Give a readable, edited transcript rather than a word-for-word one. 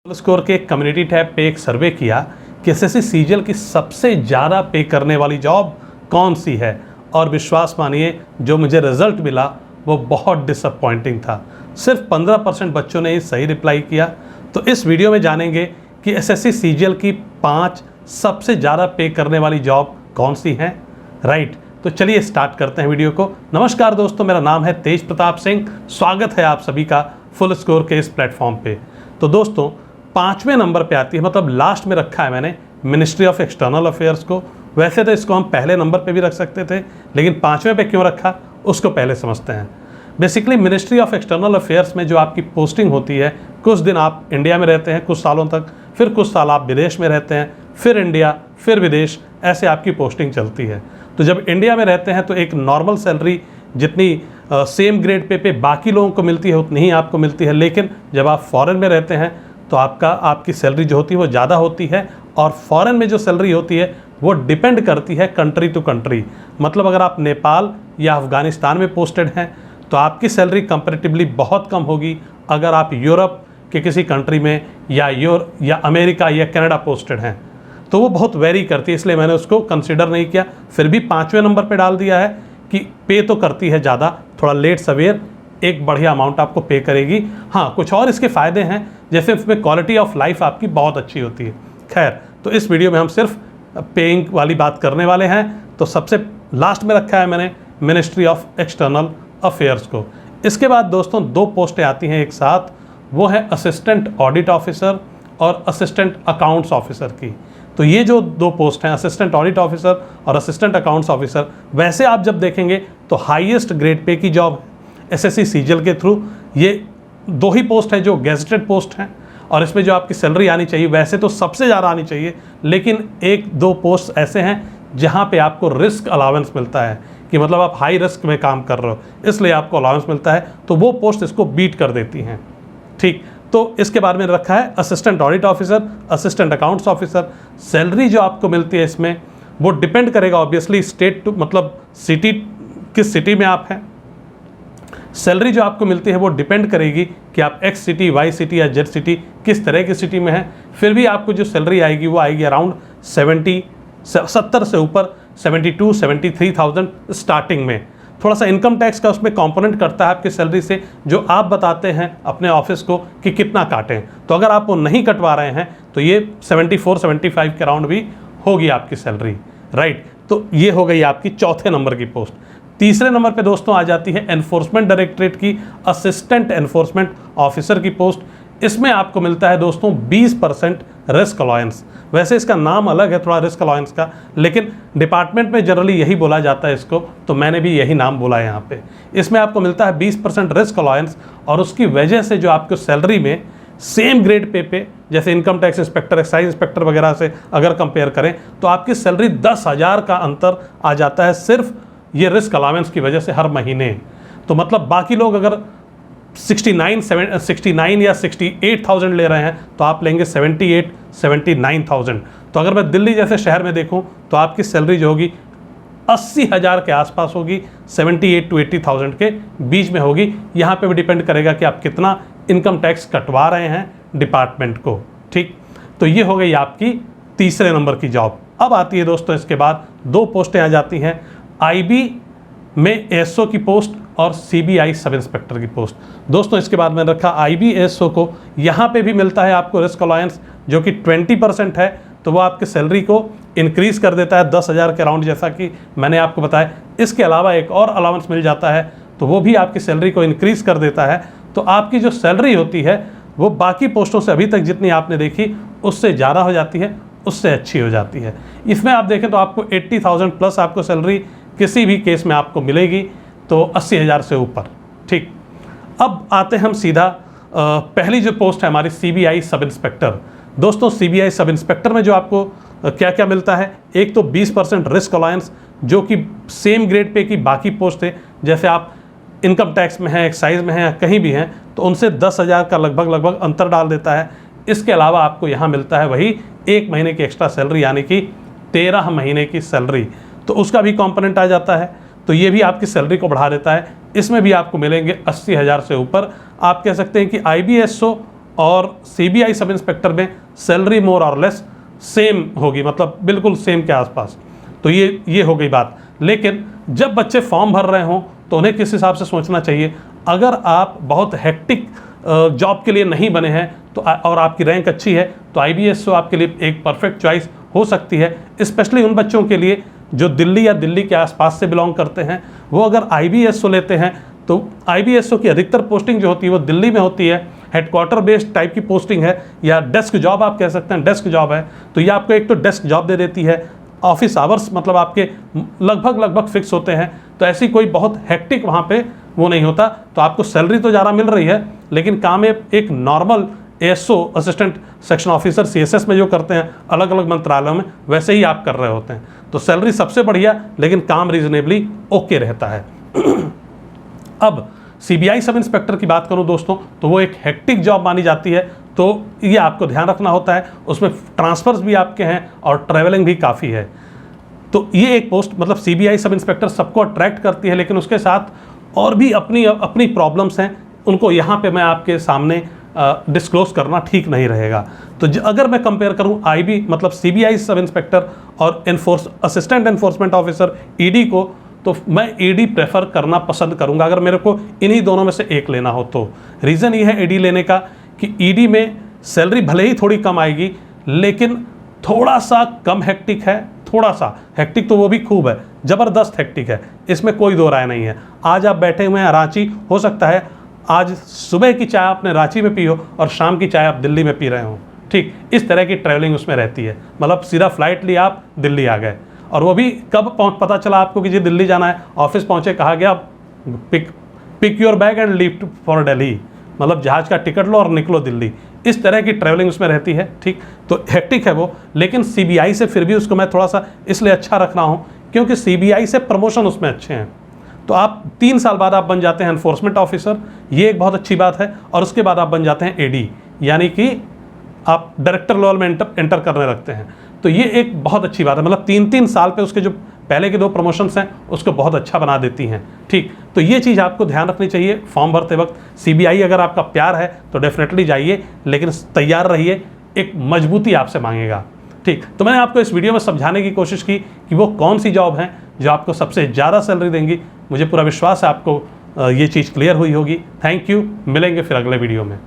Score के community tab पे एक सर्वे किया कि एसएससी सीजीएल की सबसे ज़्यादा पे करने वाली जॉब कौन सी है, और विश्वास मानिए जो मुझे रिजल्ट मिला वो बहुत डिसअपॉइंटिंग था। सिर्फ 15% बच्चों ने सही रिप्लाई किया। तो इस वीडियो में जानेंगे कि एसएससी सीजीएल की 5 सबसे ज़्यादा पे करने वाली जॉब कौन सी हैं। राइट, तो चलिए स्टार्ट करते हैं वीडियो को। नमस्कार दोस्तों, मेरा नाम है तेज प्रताप सिंह। स्वागत है आप सभी का फुल स्कोर के इस प्लेटफॉर्म पे। तो दोस्तों 5वें नंबर पे आती है, मतलब लास्ट में रखा है मैंने मिनिस्ट्री ऑफ एक्सटर्नल अफेयर्स को। वैसे तो इसको हम पहले नंबर पे भी रख सकते थे, लेकिन 5वें पे क्यों रखा उसको पहले समझते हैं। Basically ministry of external affairs में जो आपकी पोस्टिंग होती है, कुछ दिन आप इंडिया में रहते हैं कुछ सालों तक, फिर कुछ साल आप विदेश में रहते हैं, फिर इंडिया, फिर विदेश, ऐसे आपकी पोस्टिंग चलती है। तो जब इंडिया में रहते हैं तो एक नॉर्मल सैलरी जितनी सेम ग्रेड पे बाकी लोगों को मिलती है उतनी ही आपको मिलती है। लेकिन जब आप फॉरेन में रहते हैं तो आपकी सैलरी जो होती है वो ज़्यादा होती है, और फॉरेन में जो सैलरी होती है वो डिपेंड करती है कंट्री टू कंट्री। मतलब अगर आप नेपाल या अफ़गानिस्तान में पोस्टेड हैं तो आपकी सैलरी कंपैरेटिवली बहुत कम होगी अगर आप यूरोप के किसी कंट्री में या अमेरिका या कनाडा पोस्टेड हैं, तो वो बहुत वेरी करती है। इसलिए मैंने उसको कंसिडर नहीं किया। फिर भी 5वें नंबर पे डाल दिया है कि पे तो करती है ज़्यादा, थोड़ा लेट सवेर एक बढ़िया अमाउंट आपको पे करेगी। हाँ, कुछ और इसके फ़ायदे हैं, जैसे इसमें क्वालिटी ऑफ लाइफ आपकी बहुत अच्छी होती है। खैर, तो इस वीडियो में हम सिर्फ पेइंग वाली बात करने वाले हैं। तो सबसे लास्ट में रखा है मैंने मिनिस्ट्री ऑफ एक्सटर्नल अफेयर्स को। इसके बाद दोस्तों 2 पोस्टें आती हैं एक साथ, वो है असिस्टेंट ऑडिट ऑफिसर और असिस्टेंट अकाउंट्स ऑफिसर की। तो ये जो 2 पोस्ट हैं, असिस्टेंट ऑडिट ऑफिसर और असिस्टेंट अकाउंट्स ऑफिसर, वैसे आप जब देखेंगे तो हाईएस्ट ग्रेड पे की जॉब एसएससी सीजीएल के थ्रू। ये 2 ही पोस्ट हैं जो गेजेटेड पोस्ट हैं, और इसमें जो आपकी सैलरी आनी चाहिए वैसे तो सबसे ज़्यादा आनी चाहिए, लेकिन 1-2 पोस्ट ऐसे हैं जहाँ पे आपको रिस्क अलाउंस मिलता है, कि मतलब आप हाई रिस्क में काम कर रहे हो इसलिए आपको अलाउंस मिलता है, तो वो पोस्ट इसको बीट कर देती हैं। ठीक, तो इसके बारे में रखा है assistant audit officer, assistant accounts officer. Salary जो आपको मिलती है इसमें वो डिपेंड करेगा ऑब्वियसली स्टेट टू, मतलब सिटी, किस सिटी में आप हैं। सैलरी जो आपको मिलती है वो डिपेंड करेगी कि आप एक्स सिटी, वाई सिटी या जेड सिटी किस तरह की सिटी में हैं। फिर भी आपको जो सैलरी आएगी वो आएगी अराउंड 70 से ऊपर 72-73,000 स्टार्टिंग में। थोड़ा सा इनकम टैक्स का उसमें कंपोनेंट करता है आपकी सैलरी से, जो आप बताते हैं अपने ऑफिस को कि कितना काटें। तो अगर आप वो नहीं कटवा रहे हैं तो ये 74-75 के अराउंड भी होगी आपकी सैलरी। राइट, तो ये हो गई आपकी 4थे नंबर की पोस्ट। तीसरे नंबर पे दोस्तों आ जाती है एनफोर्समेंट डायरेक्टरेट की असिस्टेंट एनफोर्समेंट ऑफिसर की पोस्ट। इसमें आपको मिलता है दोस्तों 20% रिस्क अलाउंस। वैसे इसका नाम अलग है थोड़ा रिस्क अलाउंस का, लेकिन डिपार्टमेंट में जनरली यही बोला जाता है इसको, तो मैंने भी यही नाम बोला है यहाँ पे। इसमें आपको मिलता है 20% रिस्क अलाउंस, और उसकी वजह से जो आपको सैलरी में सेम ग्रेड पे जैसे income tax inspector, excise inspector वगैरह से अगर कंपेयर करें तो आपकी सैलरी 10,000 का अंतर आ जाता है सिर्फ ये रिस्क अलाउंस की वजह से हर महीने। तो मतलब बाकी लोग अगर 69 या 68,000 ले रहे हैं तो आप लेंगे 78-79,000। तो अगर मैं दिल्ली जैसे शहर में देखूं तो आपकी सैलरी जो होगी 80,000 के आसपास होगी, 78-80,000 के बीच में होगी। यहाँ पे भी डिपेंड करेगा कि आप कितना इनकम टैक्स कटवा रहे हैं डिपार्टमेंट को। ठीक, तो ये हो गई आपकी तीसरे नंबर की जॉब। अब आती है दोस्तों इसके बाद 2 पोस्टें आ जाती हैं, आईबी में एसओ की पोस्ट और सीबीआई सब इंस्पेक्टर की पोस्ट। दोस्तों इसके बाद मैंने रखा आईबी एसओ को। यहाँ पे भी मिलता है आपको रिस्क अलाउंस जो कि 20% है, तो वो आपके सैलरी को इंक्रीज़ कर देता है 10,000 के अराउंड, जैसा कि मैंने आपको बताया। इसके अलावा एक और अलाउंस मिल जाता है तो वो भी आपकी सैलरी को इंक्रीज़ कर देता है। तो आपकी जो सैलरी होती है वो बाकी पोस्टों से अभी तक जितनी आपने देखी उससे ज़्यादा हो जाती है, उससे अच्छी हो जाती है। इसमें आप देखें तो आपको 80,000 प्लस आपको सैलरी किसी भी केस में आपको मिलेगी, तो 80,000 से ऊपर। ठीक, अब आते हैं हम सीधा पहली जो पोस्ट है हमारी सीबीआई सब इंस्पेक्टर। दोस्तों सीबीआई सब इंस्पेक्टर में जो आपको क्या क्या मिलता है, एक तो 20% रिस्क अलाउंस जो कि सेम ग्रेड पे की बाकी पोस्ट है, जैसे आप इनकम टैक्स में हैं, एक्साइज में हैं या कहीं भी हैं, तो उनसे 10,000 का लगभग अंतर डाल देता है। इसके अलावा आपको यहाँ मिलता है वही 1 महीने की एक्स्ट्रा सैलरी, यानी कि 13 महीने की सैलरी, तो उसका भी कंपोनेंट आ जाता है। तो ये भी आपकी सैलरी को बढ़ा देता है। इसमें भी आपको मिलेंगे 80,000 से ऊपर। आप कह सकते हैं कि आईबीएसओ और सीबीआई सब इंस्पेक्टर में सैलरी मोर और लेस सेम होगी, मतलब बिल्कुल सेम के आसपास। तो ये हो गई बात। लेकिन जब बच्चे फॉर्म भर रहे हों तो उन्हें किस हिसाब से सोचना चाहिए। अगर आप बहुत हेक्टिक जॉब के लिए नहीं बने हैं तो और आपकी रैंक अच्छी है तो IBSO आपके लिए एक परफेक्ट चॉइस हो सकती है, स्पेशली उन बच्चों के लिए जो दिल्ली या दिल्ली के आसपास से बिलोंग करते हैं। वो अगर IBSO लेते हैं तो IBSO की अधिकतर पोस्टिंग जो होती है वो दिल्ली में होती है, हेडक्वार्टर बेस्ड टाइप की पोस्टिंग है या डेस्क जॉब आप कह सकते हैं, डेस्क जॉब है। तो ये आपको एक तो डेस्क जॉब दे देती है, ऑफिस आवर्स मतलब आपके लगभग फिक्स होते हैं, तो ऐसी कोई बहुत हेक्टिक वहाँ पे वो नहीं होता। तो आपको सैलरी तो ज़्यादा मिल रही है लेकिन काम एक normal ASO assistant section officer CSS में जो करते हैं अलग अलग मंत्रालयों में, वैसे ही आप कर रहे होते हैं। तो सैलरी सबसे बढ़िया लेकिन काम रीजनेबली ओके रहता है। अब CBI सब इंस्पेक्टर की बात करूं दोस्तों तो वो एक हेक्टिक जॉब मानी जाती है, तो ये आपको ध्यान रखना होता है। उसमें ट्रांसफर्स भी आपके हैं और ट्रैवलिंग भी काफ़ी है। तो ये एक पोस्ट मतलब CBI सब इंस्पेक्टर सबको अट्रैक्ट करती है, लेकिन उसके साथ और भी अपनी प्रॉब्लम्स हैं, उनको यहाँ पे मैं आपके सामने डिस्क्लोज करना ठीक नहीं रहेगा। तो अगर मैं कंपेयर करूँ IB मतलब CBI सब इंस्पेक्टर और असिस्टेंट एनफोर्समेंट ऑफिसर ED को, तो मैं ED प्रेफर करना पसंद करूंगा अगर मेरे को इन्हीं दोनों में से एक लेना हो तो। रीज़न ये है ED लेने का कि ED में सैलरी भले ही थोड़ी कम आएगी लेकिन थोड़ा सा कम हेक्टिक है, थोड़ा सा हेक्टिक तो वो भी खूब है, ज़बरदस्त हेक्टिक है, इसमें कोई दो राय नहीं है। आज आप बैठे हुए हैं रांची, हो सकता है आज सुबह की चाय आपने रांची में पी हो और शाम की चाय आप दिल्ली में पी रहे हो, ठीक इस तरह की ट्रैवलिंग उसमें रहती है। मतलब सीधा फ्लाइट लिया आप दिल्ली आ गए, और वो भी कब पता चला आपको कि जी दिल्ली जाना है, ऑफिस पहुंचे कहा गया pick your bag and leave for Delhi, मतलब जहाज का टिकट लो और निकलो दिल्ली। इस तरह की ट्रैवलिंग उसमें रहती है, ठीक। तो हेक्टिक है वो, लेकिन CBI से फिर भी उसको मैं थोड़ा सा इसलिए अच्छा रख रहा हूँ क्योंकि CBI से प्रमोशन उसमें अच्छे हैं। तो आप 3 साल बाद आप बन जाते हैं एनफोर्समेंट ऑफिसर, ये एक बहुत अच्छी बात है। और उसके बाद आप बन जाते हैं AD, यानी कि आप डायरेक्टर लेवल में एंटर करने लगते हैं। तो ये एक बहुत अच्छी बात है, मतलब 3-3 साल पे उसके जो पहले के 2 प्रमोशंस हैं उसको बहुत अच्छा बना देती हैं, ठीक। तो ये चीज़ आपको ध्यान रखनी चाहिए फॉर्म भरते वक्त। CBI अगर आपका प्यार है तो डेफिनेटली जाइए, लेकिन तैयार रहिए, एक मजबूती आपसे मांगेगा, ठीक। तो मैंने आपको इस वीडियो में समझाने की कोशिश की कि वो कौन सी जॉब हैं जो आपको सबसे ज़्यादा सैलरी देंगी। मुझे पूरा विश्वास है आपको ये चीज़ क्लियर हुई होगी। थैंक यू, मिलेंगे फिर अगले वीडियो में।